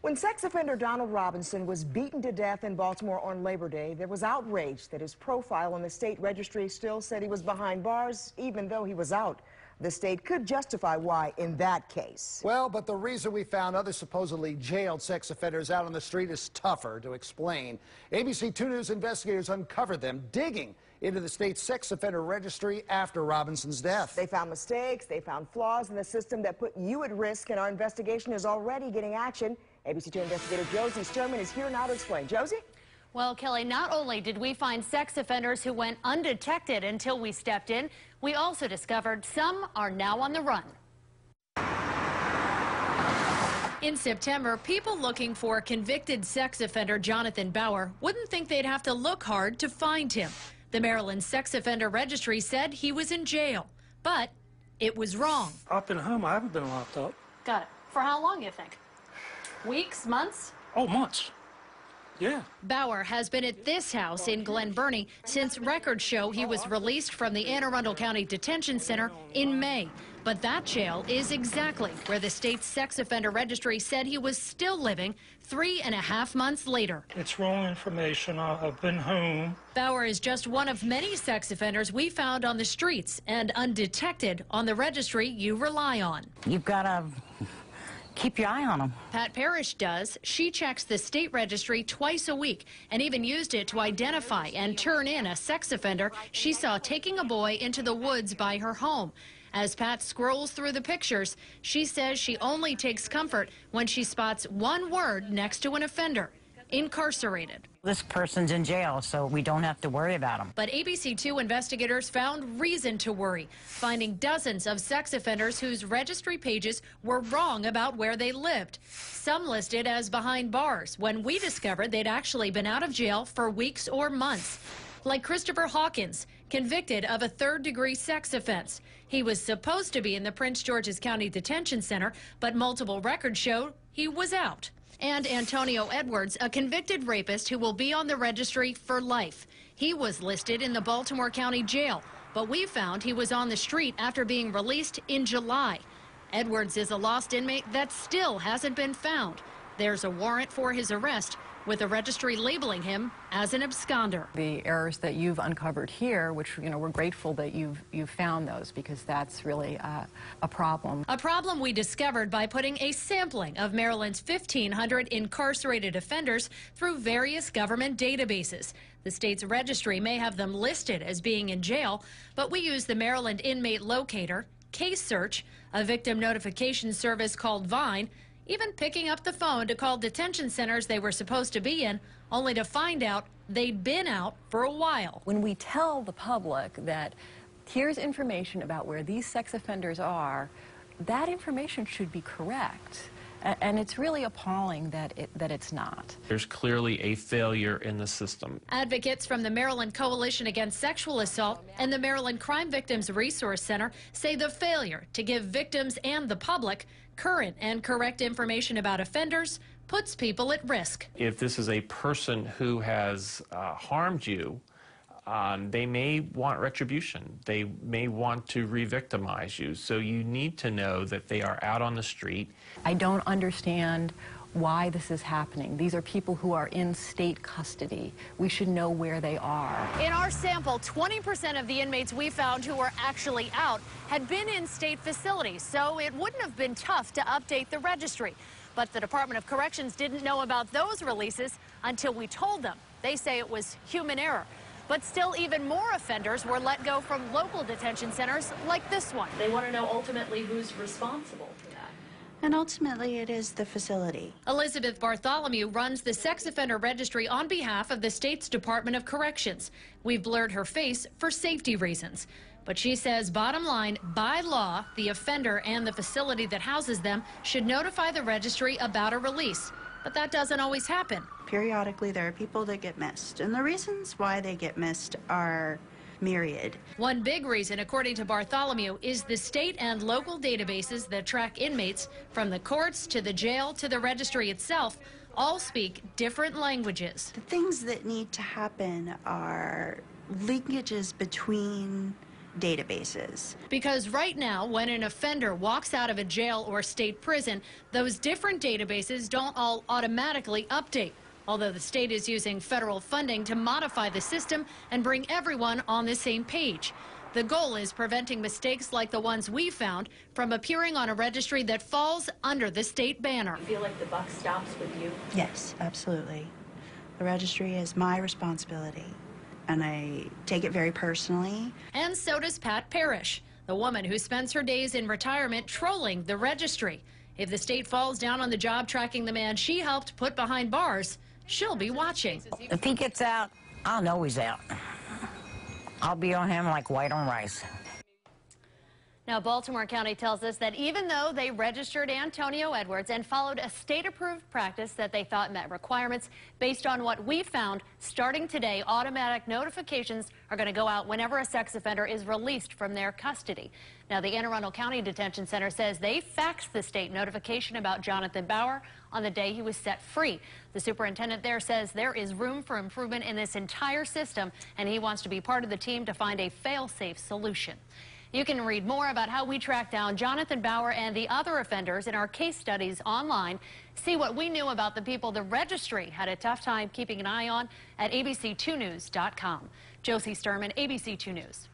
When sex offender Donald Robinson was beaten to death in Baltimore on Labor Day, there was outrage that his profile on the state registry still said he was behind bars, even though he was out. The state could justify why in that case. Well, but the reason we found other supposedly jailed sex offenders out on the street is tougher to explain. ABC 2 News investigators uncovered them digging into the state's sex offender registry after Robinson's death. They found mistakes, they found flaws in the system that put you at risk, and our investigation is already getting action. ABC 2 investigator Josie Sturman is here now to explain. Josie? Well, Kelly, not only did we find sex offenders who went undetected until we stepped in, we also discovered some are now on the run. In September, people looking for convicted sex offender Jonathan Bauer wouldn't think they'd have to look hard to find him. The Maryland Sex Offender Registry said he was in jail, but it was wrong. I've been home. I haven't been locked up. Got it. For how long, you think? Weeks, months? Oh, months. Yeah. Bauer has been at this house in Glen Burnie since records show he was released from the Anne Arundel County Detention Center in May. But that jail is exactly where the state's sex offender registry said he was still living 3.5 months later. It's wrong information. I've been home. Bauer is just one of many sex offenders we found on the streets and undetected on the registry you rely on. You've got to keep your eye on them. Pat Parrish does. She checks the state registry twice a week and even used it to identify and turn in a sex offender she saw taking a boy into the woods by her home. As Pat scrolls through the pictures, she says she only takes comfort when she spots one word next to an offender: incarcerated. This person's in jail, so we don't have to worry about him. But ABC 2 investigators found reason to worry, finding dozens of sex offenders whose registry pages were wrong about where they lived. Some listed as behind bars, when we discovered they'd actually been out of jail for weeks or months. Like Christopher Hawkins, convicted of a third-degree sex offense. He was supposed to be in the Prince George's County Detention Center, but multiple records showed he was out. And Antonio Edwards, a convicted rapist who will be on the registry for life. He was listed in the Baltimore County Jail, but we found he was on the street after being released in July. Edwards is a lost inmate that still hasn't been found. There's a warrant for his arrest, with the registry labeling him as an absconder. The errors that you've uncovered here, which, we're grateful that you've found those, because that's really a problem. A problem we discovered by putting a sampling of Maryland's 1,500 incarcerated offenders through various government databases. The state's registry may have them listed as being in jail, but we use the Maryland Inmate Locator, Case Search, a victim notification service called Vine, even picking up the phone to call detention centers they were supposed to be in, only to find out they'd been out for a while. When we tell the public that here's information about where these sex offenders are, that information should be correct. And it's really appalling that it's not. There's clearly a failure in the system. Advocates from the Maryland Coalition Against Sexual Assault and the Maryland Crime Victims Resource Center say the failure to give victims and the public current and correct information about offenders puts people at risk. If this is a person who has harmed you, they may want retribution. They may want to re-victimize you. So you need to know that they are out on the street. I don't understand why this is happening. These are people who are in state custody. We should know where they are. In our sample, 20% of the inmates we found who were actually out had been in state facilities, so it wouldn't have been tough to update the registry. But the Department of Corrections didn't know about those releases until we told them. They say it was human error. But still, even more offenders were let go from local detention centers like this one. They want to know ultimately who's responsible for that. And ultimately, it is the facility. Elizabeth Bartholomew runs the sex offender registry on behalf of the state's Department of Corrections. We've blurred her face for safety reasons. But she says, bottom line, by law, the offender and the facility that houses them should notify the registry about a release. But that doesn't always happen. Periodically, there are people that get missed, and the reasons why they get missed are myriad. One big reason, according to Bartholomew, is the state and local databases that track inmates from the courts to the jail to the registry itself all speak different languages. The things that need to happen are linkages between databases. Because right now, when an offender walks out of a jail or state prison, those different databases don't all automatically update, although the state is using federal funding to modify the system and bring everyone on the same page. The goal is preventing mistakes like the ones we found from appearing on a registry that falls under the state banner. You feel like the buck stops with you? Yes, absolutely. The registry is my responsibility, and I take it very personally. And so does Pat Parrish, the woman who spends her days in retirement trolling the registry. If the state falls down on the job tracking the man she helped put behind bars, she'll be watching. If he gets out, I'll know he's out. I'll be on him like white on rice. Now, Baltimore County tells us that even though they registered Antonio Edwards and followed a state-approved practice that they thought met requirements, based on what we found, starting today, automatic notifications are going to go out whenever a sex offender is released from their custody. Now, the Anne Arundel County Detention Center says they faxed the state notification about Jonathan Bauer on the day he was set free. The superintendent there says there is room for improvement in this entire system, and he wants to be part of the team to find a fail-safe solution. You can read more about how we tracked down Jonathan Bauer and the other offenders in our case studies online. See what we knew about the people the registry had a tough time keeping an eye on at abc2news.com. Josie Sturman, ABC 2 News.